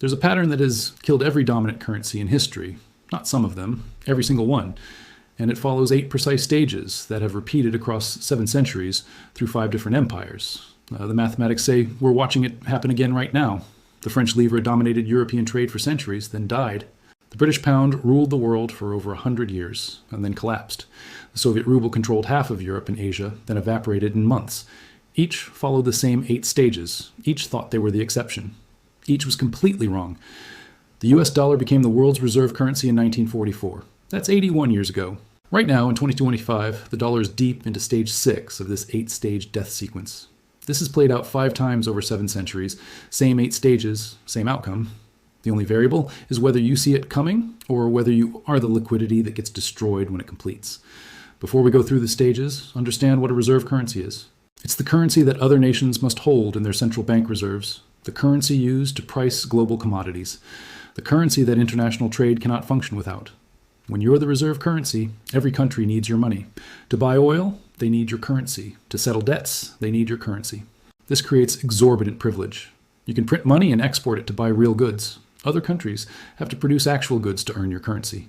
There's a pattern that has killed every dominant currency in history, not some of them, every single one, and it follows 8 precise stages that have repeated across 7 centuries through 5 different empires. The mathematics say we're watching it happen again right now. The French livre dominated European trade for centuries, then died. The British pound ruled the world for over 100 years, and then collapsed. The Soviet ruble controlled half of Europe and Asia, then evaporated in months. Each followed the same 8 stages. Each thought they were the exception. Each was completely wrong. The US dollar became the world's reserve currency in 1944. That's 81 years ago. Right now, in 2025, the dollar is deep into stage 6 of this 8-stage death sequence. This is played out 5 times over 7 centuries. Same 8 stages, same outcome. The only variable is whether you see it coming or whether you are the liquidity that gets destroyed when it completes. Before we go through the stages, understand what a reserve currency is. It's the currency that other nations must hold in their central bank reserves, the currency used to price global commodities, the currency that international trade cannot function without. When you're the reserve currency, every country needs your money. To buy oil, they need your currency. To settle debts, they need your currency. This creates exorbitant privilege. You can print money and export it to buy real goods. Other countries have to produce actual goods to earn your currency.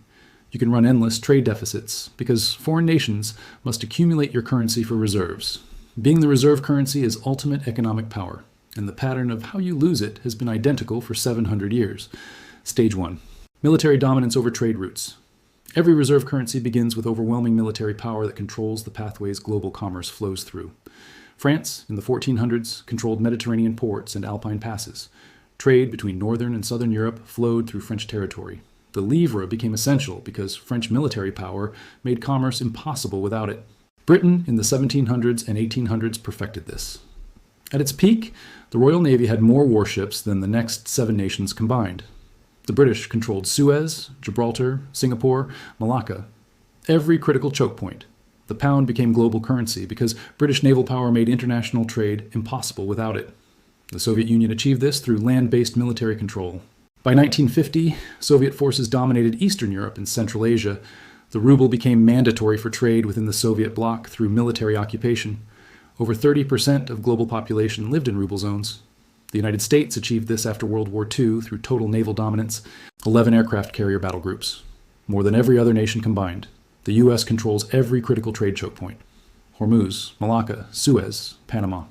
You can run endless trade deficits because foreign nations must accumulate your currency for reserves. Being the reserve currency is ultimate economic power, and the pattern of how you lose it has been identical for 700 years. Stage 1. Military dominance over trade routes. Every reserve currency begins with overwhelming military power that controls the pathways global commerce flows through. France, in the 1400s, controlled Mediterranean ports and Alpine passes. Trade between northern and southern Europe flowed through French territory. The livre became essential because French military power made commerce impossible without it. Britain in the 1700s and 1800s perfected this. At its peak, the Royal Navy had more warships than the next 7 nations combined. The British controlled Suez, Gibraltar, Singapore, Malacca. Every critical choke point. The pound became global currency because British naval power made international trade impossible without it. The Soviet Union achieved this through land-based military control. By 1950, Soviet forces dominated Eastern Europe and Central Asia. The ruble became mandatory for trade within the Soviet bloc through military occupation. Over 30% of global population lived in ruble zones. The United States achieved this after World War II through total naval dominance, 11 aircraft carrier battle groups. More than every other nation combined. The U.S. controls every critical trade choke point. Hormuz, Malacca, Suez, Panama.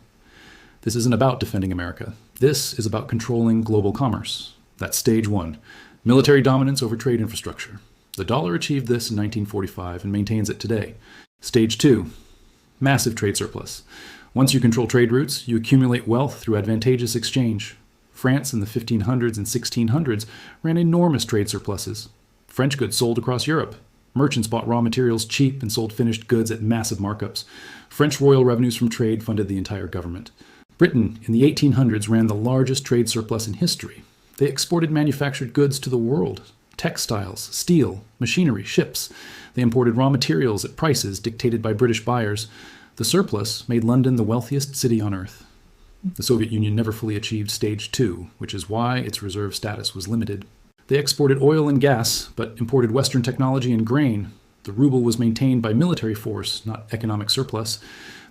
This isn't about defending America. This is about controlling global commerce. That's stage 1, military dominance over trade infrastructure. The dollar achieved this in 1945 and maintains it today. Stage 2, massive trade surplus. Once you control trade routes, you accumulate wealth through advantageous exchange. France in the 1500s and 1600s ran enormous trade surpluses. French goods sold across Europe. Merchants bought raw materials cheap and sold finished goods at massive markups. French royal revenues from trade funded the entire government. Britain in the 1800s ran the largest trade surplus in history. They exported manufactured goods to the world. Textiles, steel, machinery, ships. They imported raw materials at prices dictated by British buyers. The surplus made London the wealthiest city on earth. The Soviet Union never fully achieved stage 2, which is why its reserve status was limited. They exported oil and gas, but imported Western technology and grain. The ruble was maintained by military force, not economic surplus.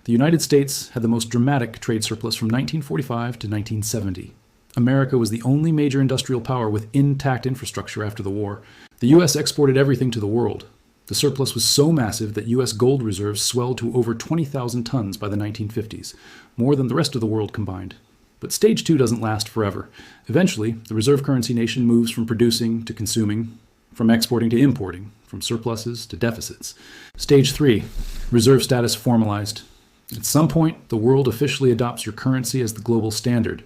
The United States had the most dramatic trade surplus from 1945 to 1970. America was the only major industrial power with intact infrastructure after the war. The U.S. exported everything to the world. The surplus was so massive that U.S. gold reserves swelled to over 20,000 tons by the 1950s, more than the rest of the world combined. But stage 2 doesn't last forever. Eventually, the reserve currency nation moves from producing to consuming, from exporting to importing, from surpluses to deficits. Stage 3, reserve status formalized. At some point, the world officially adopts your currency as the global standard.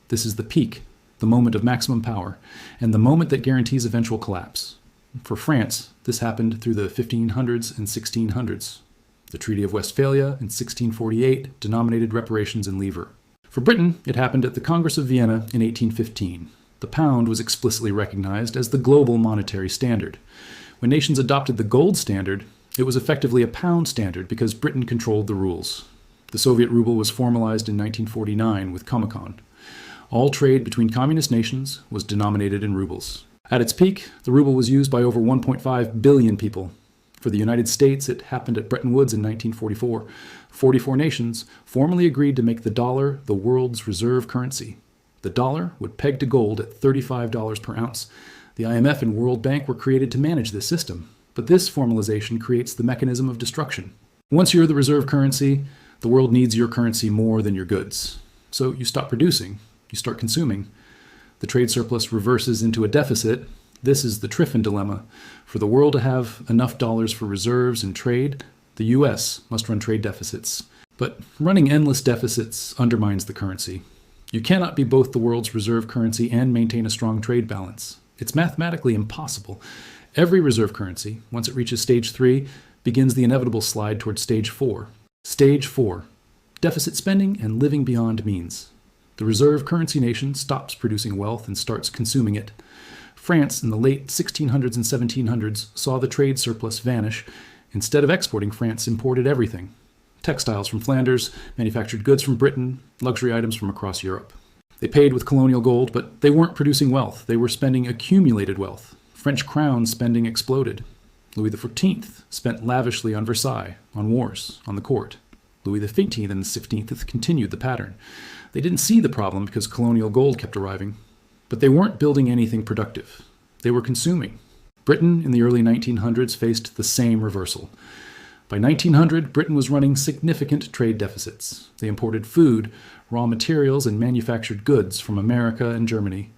This is the peak, the moment of maximum power, and the moment that guarantees eventual collapse. For France, this happened through the 1500s and 1600s. The Treaty of Westphalia in 1648 denominated reparations in livre. For Britain, it happened at the Congress of Vienna in 1815. The pound was explicitly recognized as the global monetary standard. When nations adopted the gold standard, it was effectively a pound standard because Britain controlled the rules. The Soviet ruble was formalized in 1949 with Comecon. All trade between communist nations was denominated in rubles. At its peak, the ruble was used by over 1.5 billion people. For the United States, it happened at Bretton Woods in 1944. 44 nations formally agreed to make the dollar the world's reserve currency. The dollar would peg to gold at $35 per ounce. The IMF and World Bank were created to manage this system, but this formalization creates the mechanism of destruction. Once you're the reserve currency, the world needs your currency more than your goods. So you stop producing, you start consuming. The trade surplus reverses into a deficit. This is the Triffin dilemma. For the world to have enough dollars for reserves and trade, the US must run trade deficits. But running endless deficits undermines the currency. You cannot be both the world's reserve currency and maintain a strong trade balance. It's mathematically impossible. Every reserve currency, once it reaches stage 3, begins the inevitable slide towards stage 4. Stage 4. Deficit spending and living beyond means. The reserve currency nation stops producing wealth and starts consuming it. France in the late 1600s and 1700s saw the trade surplus vanish. Instead of exporting, France imported everything. Textiles from Flanders, manufactured goods from Britain, luxury items from across Europe. They paid with colonial gold, but they weren't producing wealth. They were spending accumulated wealth. French crown spending exploded. Louis XIV spent lavishly on Versailles, on wars, on the court. Louis XV and the XVI continued the pattern. They didn't see the problem because colonial gold kept arriving, but they weren't building anything productive. They were consuming. Britain in the early 1900s faced the same reversal. By 1900, Britain was running significant trade deficits. They imported food, raw materials, and manufactured goods from America and Germany.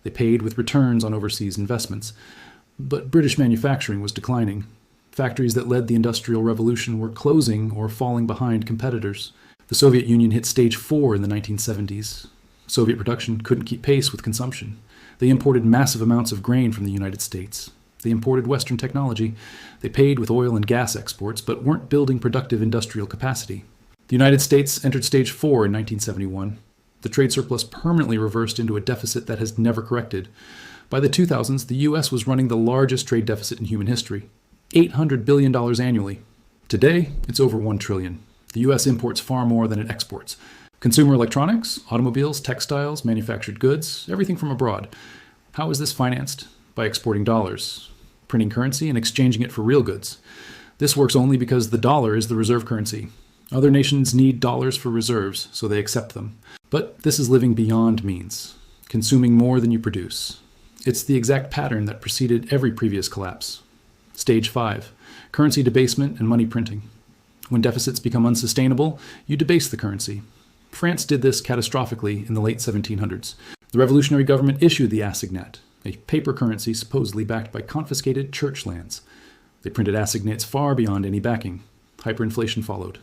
They paid with returns on overseas investments. But British manufacturing was declining. Factories that led the Industrial Revolution were closing or falling behind competitors. The Soviet Union hit stage 4 in the 1970s. Soviet production couldn't keep pace with consumption. They imported massive amounts of grain from the United States. They imported Western technology. They paid with oil and gas exports, but weren't building productive industrial capacity. The United States entered stage 4 in 1971. The trade surplus permanently reversed into a deficit that has never corrected. By the 2000s, the U.S. was running the largest trade deficit in human history, $800 billion annually. Today, it's over $1 trillion. The U.S. imports far more than it exports. Consumer electronics, automobiles, textiles, manufactured goods, everything from abroad. How is this financed? By exporting dollars, printing currency and exchanging it for real goods. This works only because the dollar is the reserve currency. Other nations need dollars for reserves, so they accept them. But this is living beyond means, consuming more than you produce. It's the exact pattern that preceded every previous collapse. Stage 5, currency debasement and money printing. When deficits become unsustainable, you debase the currency. France did this catastrophically in the late 1700s. The revolutionary government issued the assignat, a paper currency supposedly backed by confiscated church lands. They printed assignats far beyond any backing. Hyperinflation followed.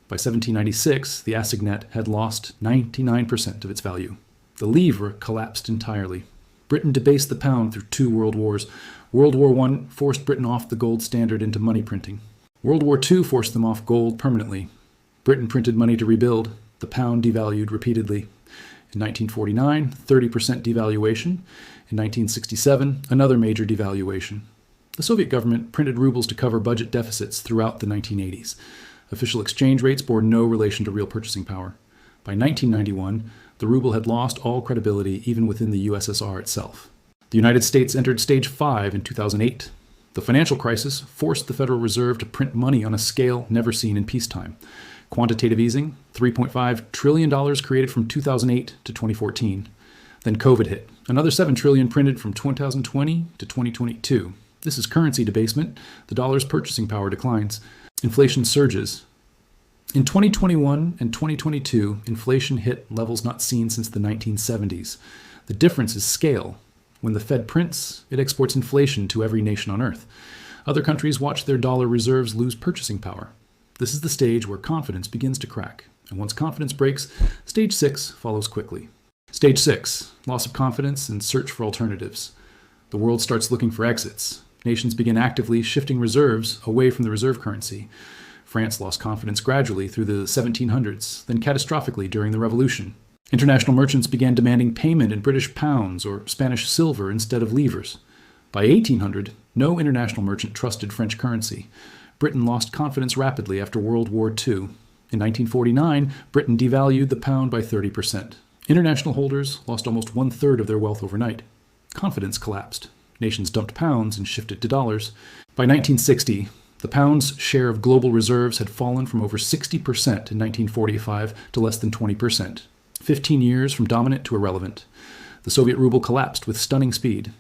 By 1796, the assignat had lost 99% of its value. The livre collapsed entirely. Britain debased the pound through 2 world wars. World War I forced Britain off the gold standard into money printing. World War II forced them off gold permanently. Britain printed money to rebuild. The pound devalued repeatedly. In 1949, 30% devaluation. In 1967, another major devaluation. The Soviet government printed rubles to cover budget deficits throughout the 1980s. Official exchange rates bore no relation to real purchasing power. By 1991, the ruble had lost all credibility even within the USSR itself. The United States entered stage 5 in 2008. The financial crisis forced the Federal Reserve to print money on a scale never seen in peacetime. Quantitative easing, $3.5 trillion created from 2008 to 2014. Then COVID hit. Another $7 trillion printed from 2020 to 2022. This is currency debasement. The dollar's purchasing power declines. Inflation surges. In 2021 and 2022, inflation hit levels not seen since the 1970s. The difference is scale. When the Fed prints, it exports inflation to every nation on Earth. Other countries watch their dollar reserves lose purchasing power. This is the stage where confidence begins to crack. And once confidence breaks, stage 6 follows quickly. Stage 6, loss of confidence and search for alternatives. The world starts looking for exits. Nations begin actively shifting reserves away from the reserve currency. France lost confidence gradually through the 1700s, then catastrophically during the Revolution. International merchants began demanding payment in British pounds or Spanish silver instead of livres. By 1800, no international merchant trusted French currency. Britain lost confidence rapidly after World War II. In 1949, Britain devalued the pound by 30%. International holders lost almost 1/3 of their wealth overnight. Confidence collapsed. Nations dumped pounds and shifted to dollars. By 1960, the pound's share of global reserves had fallen from over 60% in 1945 to less than 20%. 15 years from dominant to irrelevant. The Soviet ruble collapsed with stunning speed.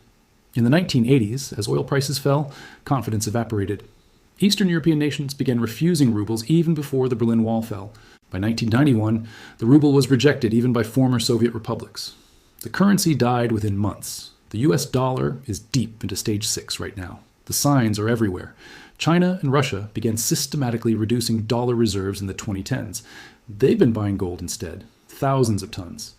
In the 1980s, as oil prices fell, confidence evaporated. Eastern European nations began refusing rubles even before the Berlin Wall fell. By 1991, the ruble was rejected even by former Soviet republics. The currency died within months. The US dollar is deep into stage 6 right now. The signs are everywhere. China and Russia began systematically reducing dollar reserves in the 2010s. They've been buying gold instead, thousands of tons.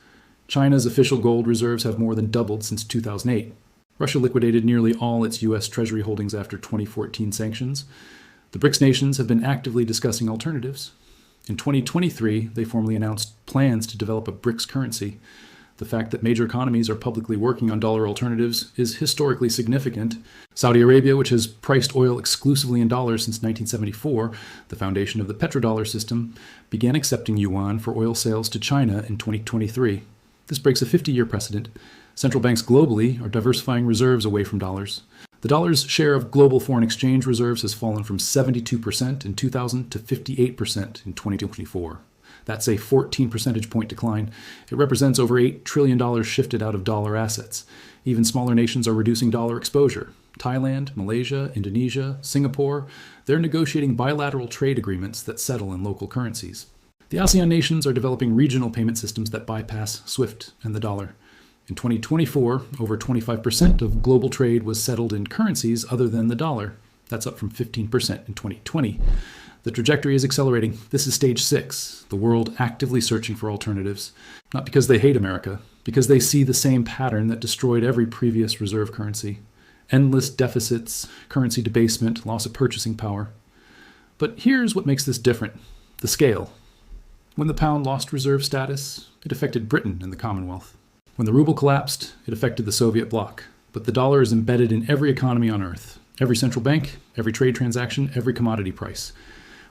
China's official gold reserves have more than doubled since 2008. Russia liquidated nearly all its U.S. Treasury holdings after 2014 sanctions. The BRICS nations have been actively discussing alternatives. In 2023, they formally announced plans to develop a BRICS currency. The fact that major economies are publicly working on dollar alternatives is historically significant. Saudi Arabia, which has priced oil exclusively in dollars since 1974, the foundation of the petrodollar system, began accepting yuan for oil sales to China in 2023. This breaks a 50-year precedent. Central banks globally are diversifying reserves away from dollars. The dollar's share of global foreign exchange reserves has fallen from 72% in 2000 to 58% in 2024. That's a 14 percentage point decline. It represents over $8 trillion shifted out of dollar assets. Even smaller nations are reducing dollar exposure. Thailand, Malaysia, Indonesia, Singapore, they're negotiating bilateral trade agreements that settle in local currencies. The ASEAN nations are developing regional payment systems that bypass SWIFT and the dollar. In 2024, over 25% of global trade was settled in currencies other than the dollar. That's up from 15% in 2020. The trajectory is accelerating. This is stage 6, the world actively searching for alternatives. Not because they hate America, because they see the same pattern that destroyed every previous reserve currency. Endless deficits, currency debasement, loss of purchasing power. But here's what makes this different: the scale. When the pound lost reserve status, it affected Britain and the Commonwealth. When the ruble collapsed, it affected the Soviet bloc. But the dollar is embedded in every economy on Earth, every central bank, every trade transaction, every commodity price.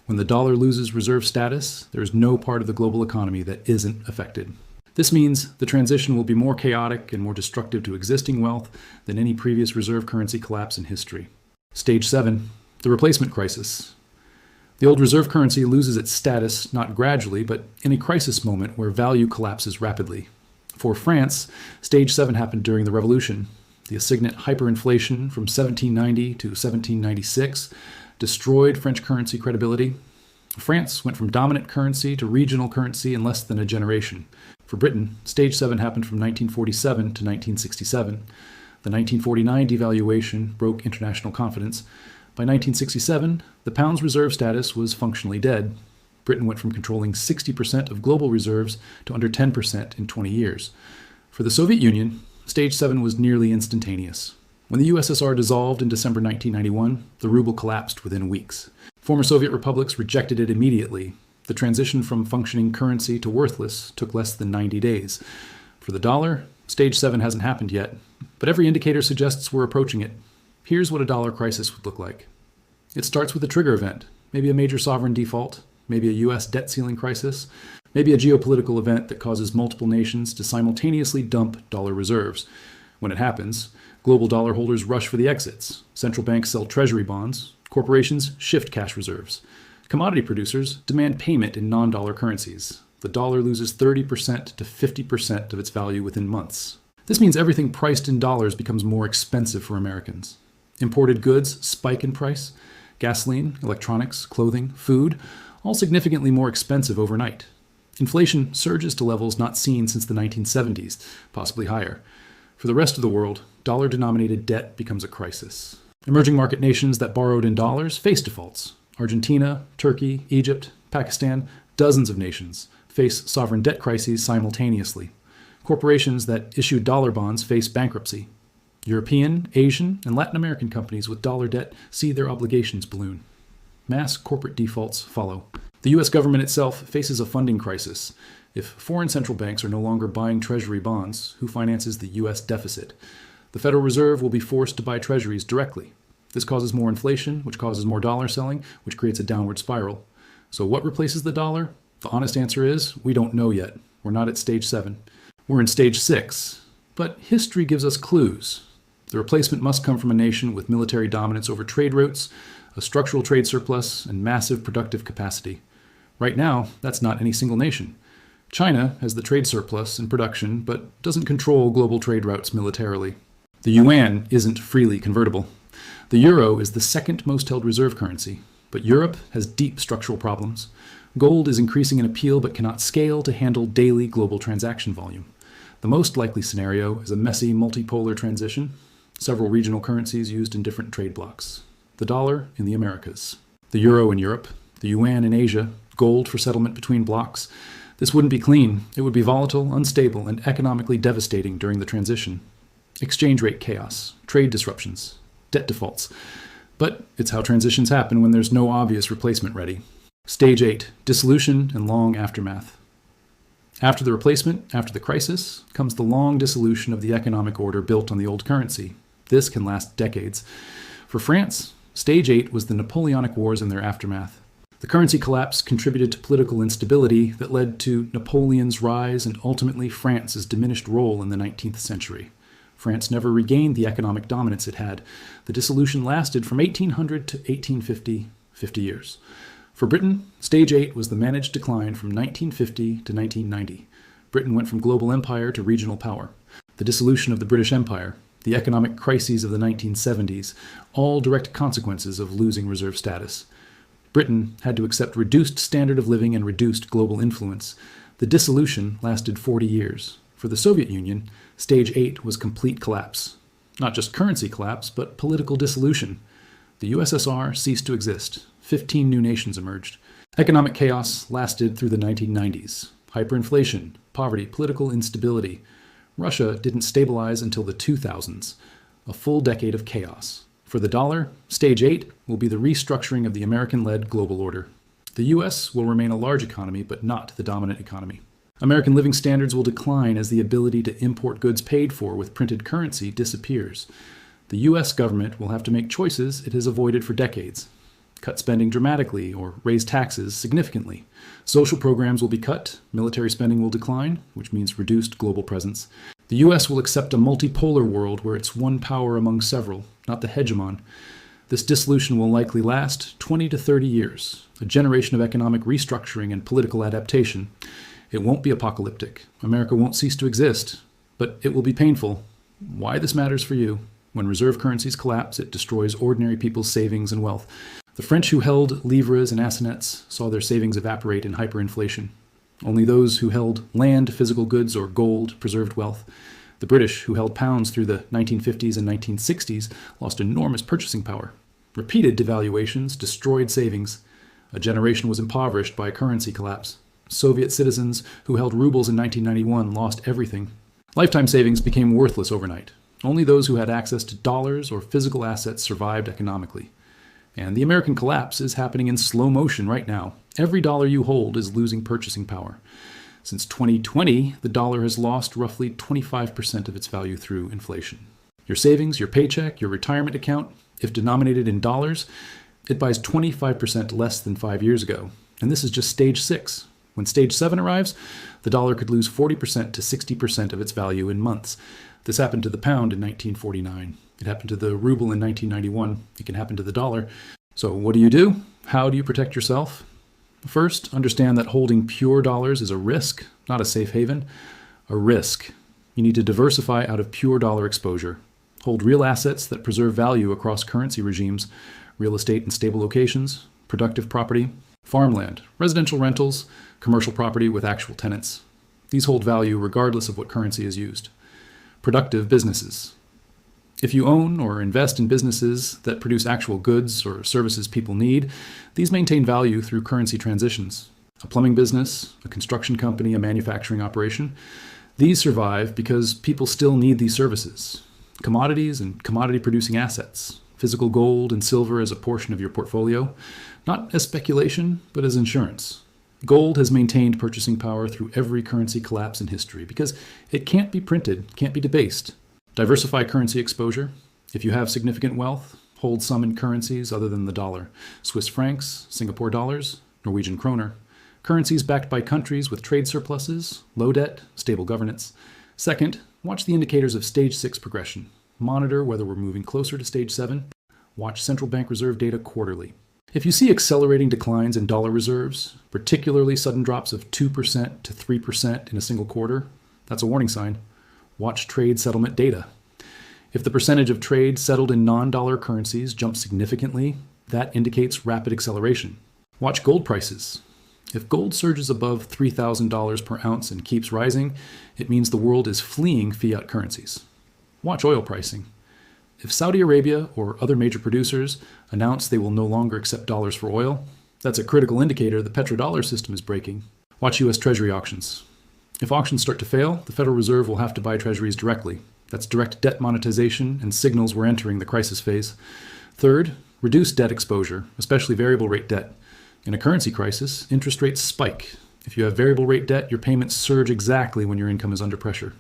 When the dollar loses reserve status, there is no part of the global economy that isn't affected. This means the transition will be more chaotic and more destructive to existing wealth than any previous reserve currency collapse in history. Stage 7, the replacement crisis. The old reserve currency loses its status not gradually, but in a crisis moment where value collapses rapidly. For France, stage 7 happened during the Revolution. The assignat hyperinflation from 1790 to 1796 destroyed French currency credibility. France went from dominant currency to regional currency in less than a generation. For Britain, stage 7 happened from 1947 to 1967. The 1949 devaluation broke international confidence. By 1967, the pound's reserve status was functionally dead. Britain went from controlling 60% of global reserves to under 10% in 20 years. For the Soviet Union, stage 7 was nearly instantaneous. When the USSR dissolved in December 1991, the ruble collapsed within weeks. Former Soviet republics rejected it immediately. The transition from functioning currency to worthless took less than 90 days. For the dollar, stage 7 hasn't happened yet, but every indicator suggests we're approaching it. Here's what a dollar crisis would look like. It starts with a trigger event, maybe a major sovereign default, maybe a U.S. debt ceiling crisis, maybe a geopolitical event that causes multiple nations to simultaneously dump dollar reserves. When it happens, global dollar holders rush for the exits. Central banks sell treasury bonds. Corporations shift cash reserves. Commodity producers demand payment in non-dollar currencies. The dollar loses 30% to 50% of its value within months. This means everything priced in dollars becomes more expensive for Americans. Imported goods spike in price. Gasoline, electronics, clothing, food, all significantly more expensive overnight. Inflation surges to levels not seen since the 1970s, possibly higher. For the rest of the world, dollar-denominated debt becomes a crisis. Emerging market nations that borrowed in dollars face defaults. Argentina, Turkey, Egypt, Pakistan, dozens of nations face sovereign debt crises simultaneously. Corporations that issued dollar bonds face bankruptcy. European, Asian, and Latin American companies with dollar debt see their obligations balloon. Mass corporate defaults follow. The U.S. government itself faces a funding crisis. If foreign central banks are no longer buying treasury bonds, who finances the U.S. deficit? The Federal Reserve will be forced to buy treasuries directly. This causes more inflation, which causes more dollar selling, which creates a downward spiral. So what replaces the dollar? The honest answer is, we don't know yet. We're not at stage 7. We're in stage 6. But history gives us clues. The replacement must come from a nation with military dominance over trade routes, a structural trade surplus, and massive productive capacity. Right now, that's not any single nation. China has the trade surplus in production, but doesn't control global trade routes militarily. The yuan isn't freely convertible. The euro is the second most held reserve currency, but Europe has deep structural problems. Gold is increasing in appeal but cannot scale to handle daily global transaction volume. The most likely scenario is a messy multipolar transition, several regional currencies used in different trade blocs. The dollar in the Americas, the euro in Europe, the yuan in Asia, gold for settlement between blocs. This wouldn't be clean. It would be volatile, unstable, and economically devastating during the transition. Exchange rate chaos, trade disruptions, debt defaults. But it's how transitions happen when there's no obvious replacement ready. Stage 8, dissolution and long aftermath. After the replacement, after the crisis, comes the long dissolution of the economic order built on the old currency. This can last decades. For France, Stage 8 was the Napoleonic Wars and their aftermath. The currency collapse contributed to political instability that led to Napoleon's rise and ultimately France's diminished role in the 19th century. France never regained the economic dominance it had. The dissolution lasted from 1800 to 1850, 50 years. For Britain, Stage 8 was the managed decline from 1950 to 1990. Britain went from global empire to regional power. The dissolution of the British Empire, the economic crises of the 1970s, all direct consequences of losing reserve status. Britain had to accept reduced standard of living and reduced global influence. The dissolution lasted 40 years. For the Soviet Union, Stage 8 was complete collapse. Not just currency collapse, but political dissolution. The USSR ceased to exist. 15 new nations emerged. Economic chaos lasted through the 1990s. Hyperinflation, poverty, political instability. Russia didn't stabilize until the 2000s. A full decade of chaos. For the dollar, Stage 8 will be the restructuring of the American-led global order. The US will remain a large economy, but not the dominant economy. American living standards will decline as the ability to import goods paid for with printed currency disappears. The US government will have to make choices it has avoided for decades. Cut spending dramatically or raise taxes significantly. Social programs will be cut, military spending will decline, which means reduced global presence. The US will accept a multipolar world where it's one power among several, not the hegemon. This dissolution will likely last 20 to 30 years, a generation of economic restructuring and political adaptation. It won't be apocalyptic. America won't cease to exist, but it will be painful. Why this matters for you? When reserve currencies collapse, it destroys ordinary people's savings and wealth. The French who held livres and assignats saw their savings evaporate in hyperinflation. Only those who held land, physical goods, or gold preserved wealth. The British, who held pounds through the 1950s and 1960s, lost enormous purchasing power. Repeated devaluations destroyed savings. A generation was impoverished by a currency collapse. Soviet citizens who held rubles in 1991 lost everything. Lifetime savings became worthless overnight. Only those who had access to dollars or physical assets survived economically. And the American collapse is happening in slow motion right now. Every dollar you hold is losing purchasing power. Since 2020, the dollar has lost roughly 25% of its value through inflation. Your savings, your paycheck, your retirement account, if denominated in dollars, it buys 25% less than 5 years ago. And this is just Stage 6. When Stage 7 arrives, the dollar could lose 40% to 60% of its value in months. This happened to the pound in 1949. It happened to the ruble in 1991. It can happen to the dollar. So what do? How do you protect yourself? First, understand that holding pure dollars is a risk, not a safe haven. A risk. You need to diversify out of pure dollar exposure. Hold real assets that preserve value across currency regimes, real estate in stable locations, productive property, farmland, residential rentals, commercial property with actual tenants. These hold value regardless of what currency is used. Productive businesses. If you own or invest in businesses that produce actual goods or services people need, these maintain value through currency transitions. A plumbing business, a construction company, a manufacturing operation, these survive because people still need these services. Commodities and commodity-producing assets, physical gold and silver as a portion of your portfolio, not as speculation, but as insurance. Gold has maintained purchasing power through every currency collapse in history because it can't be printed, can't be debased. Diversify currency exposure. If you have significant wealth, hold some in currencies other than the dollar. Swiss francs, Singapore dollars, Norwegian kroner. Currencies backed by countries with trade surpluses, low debt, stable governance. Second, watch the indicators of Stage 6 progression. Monitor whether we're moving closer to Stage 7. Watch central bank reserve data quarterly. If you see accelerating declines in dollar reserves, particularly sudden drops of 2% to 3% in a single quarter, that's a warning sign. Watch trade settlement data. If the percentage of trade settled in non-dollar currencies jumps significantly, that indicates rapid acceleration. Watch gold prices. If gold surges above $3,000 per ounce and keeps rising, it means the world is fleeing fiat currencies. Watch oil pricing. If Saudi Arabia or other major producers announce they will no longer accept dollars for oil, that's a critical indicator the petrodollar system is breaking. Watch U.S. Treasury auctions. If auctions start to fail, the Federal Reserve will have to buy treasuries directly. That's direct debt monetization and signals we're entering the crisis phase. Third, reduce debt exposure, especially variable rate debt. In a currency crisis, interest rates spike. If you have variable rate debt, your payments surge exactly when your income is under pressure.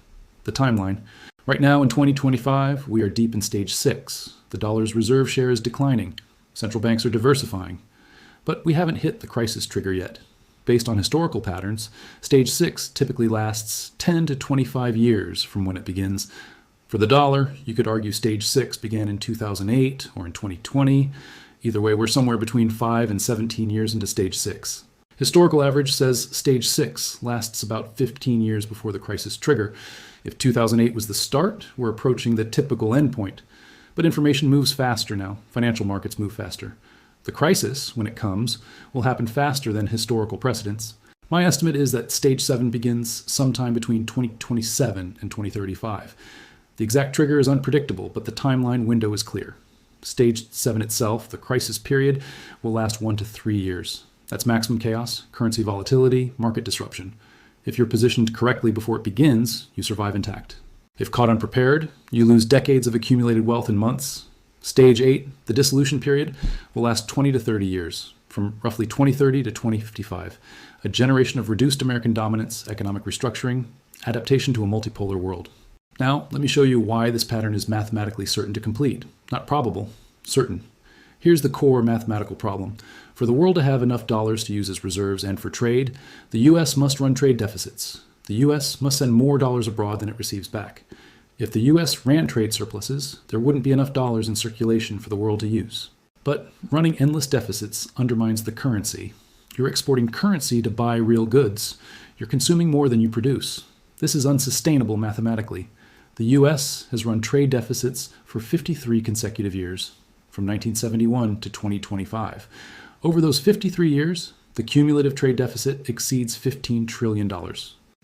The timeline. Right now in 2025, we are deep in stage 6. The dollar's reserve share is declining. Central banks are diversifying. But we haven't hit the crisis trigger yet. Based on historical patterns, stage 6 typically lasts 10 to 25 years from when it begins. For the dollar, you could argue stage 6 began in 2008 or in 2020. Either way, we're somewhere between 5 and 17 years into stage 6. Historical average says stage 6 lasts about 15 years before the crisis trigger. If 2008 was the start, we're approaching the typical endpoint. But information moves faster now. Financial markets move faster. The crisis, when it comes, will happen faster than historical precedents. My estimate is that stage 7 begins sometime between 2027 and 2035. The exact trigger is unpredictable, but the timeline window is clear. Stage 7 itself, the crisis period, will last 1 to 3 years. That's maximum chaos, currency volatility, market disruption. If you're positioned correctly before it begins, you survive intact. If caught unprepared, you lose decades of accumulated wealth in months. Stage 8, the dissolution period, will last 20 to 30 years, from roughly 2030 to 2055. A generation of reduced American dominance, economic restructuring, adaptation to a multipolar world. Now, let me show you why this pattern is mathematically certain to complete. Not probable, certain. Here's the core mathematical problem. For the world to have enough dollars to use as reserves and for trade, the U.S. must run trade deficits. The U.S. must send more dollars abroad than it receives back. If the U.S. ran trade surpluses, there wouldn't be enough dollars in circulation for the world to use. But running endless deficits undermines the currency. You're exporting currency to buy real goods. You're consuming more than you produce. This is unsustainable mathematically. The U.S. has run trade deficits for 53 consecutive years, from 1971 to 2025. Over those 53 years, the cumulative trade deficit exceeds $15 trillion.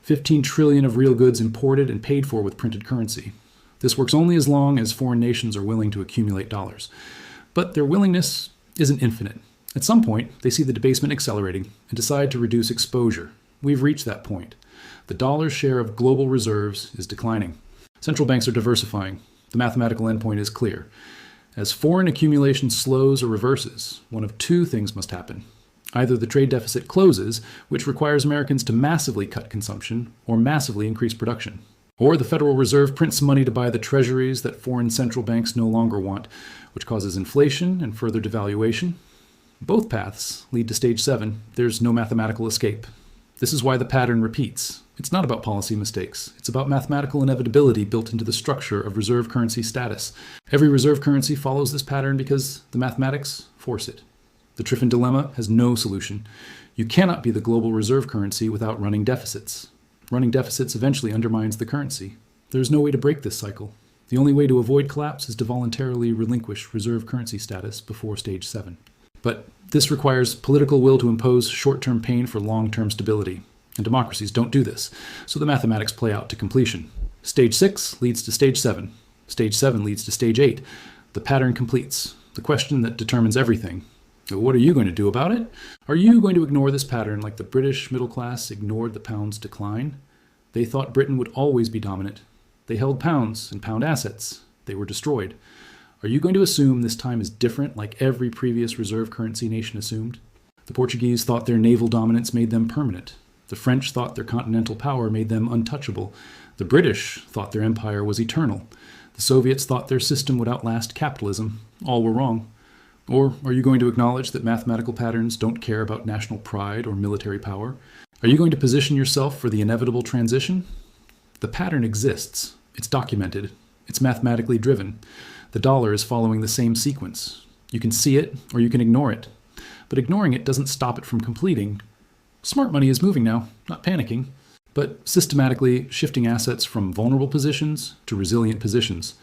15 trillion of real goods imported and paid for with printed currency. This works only as long as foreign nations are willing to accumulate dollars. But their willingness isn't infinite. At some point, they see the debasement accelerating and decide to reduce exposure. We've reached that point. The dollar's share of global reserves is declining. Central banks are diversifying. The mathematical endpoint is clear. As foreign accumulation slows or reverses, one of two things must happen. Either the trade deficit closes, which requires Americans to massively cut consumption, or massively increase production. Or the Federal Reserve prints money to buy the treasuries that foreign central banks no longer want, which causes inflation and further devaluation. Both paths lead to stage 7. There's no mathematical escape. This is why the pattern repeats. It's not about policy mistakes. It's about mathematical inevitability built into the structure of reserve currency status. Every reserve currency follows this pattern because the mathematics force it. The Triffin dilemma has no solution. You cannot be the global reserve currency without running deficits. Running deficits eventually undermines the currency. There's no way to break this cycle. The only way to avoid collapse is to voluntarily relinquish reserve currency status before stage 7. But this requires political will to impose short-term pain for long-term stability. And democracies don't do this, so the mathematics play out to completion. Stage 6 leads to stage 7. Stage 7 leads to stage 8. The pattern completes. The question that determines everything. What are you going to do about it? Are you going to ignore this pattern like the British middle class ignored the pound's decline? They thought Britain would always be dominant. They held pounds and pound assets. They were destroyed. Are you going to assume this time is different like every previous reserve currency nation assumed? The Portuguese thought their naval dominance made them permanent. The French thought their continental power made them untouchable. The British thought their empire was eternal. The Soviets thought their system would outlast capitalism. All were wrong. Or are you going to acknowledge that mathematical patterns don't care about national pride or military power? Are you going to position yourself for the inevitable transition? The pattern exists. It's documented. It's mathematically driven. The dollar is following the same sequence. You can see it or you can ignore it. But ignoring it doesn't stop it from completing. Smart money is moving now, not panicking, but systematically shifting assets from vulnerable positions to resilient positions,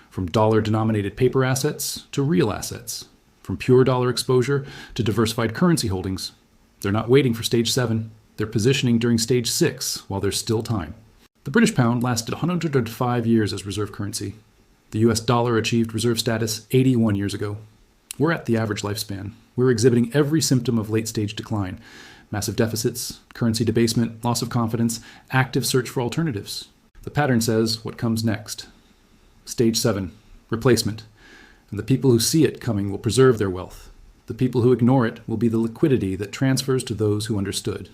from dollar-denominated paper assets to real assets, from pure dollar exposure to diversified currency holdings. They're not waiting for stage 7. They're positioning during stage 6 while there's still time. The British pound lasted 105 years as reserve currency. The US dollar achieved reserve status 81 years ago. We're at the average lifespan. We're exhibiting every symptom of late-stage decline. Massive deficits, currency debasement, loss of confidence, active search for alternatives. The pattern says what comes next. Stage 7, replacement. And the people who see it coming will preserve their wealth. The people who ignore it will be the liquidity that transfers to those who understood.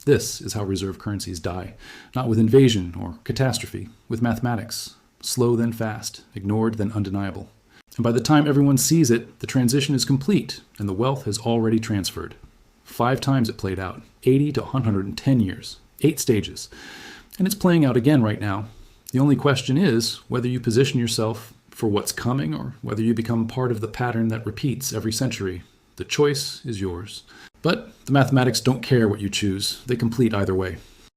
This is how reserve currencies die, not with invasion or catastrophe, with mathematics, slow then fast, ignored then undeniable. And by the time everyone sees it, the transition is complete and the wealth has already transferred. 5 times it played out, 80 to 110 years, 8 stages. And it's playing out again right now. The only question is whether you position yourself for what's coming or whether you become part of the pattern that repeats every century. The choice is yours. But the mathematics don't care what you choose. They complete either way.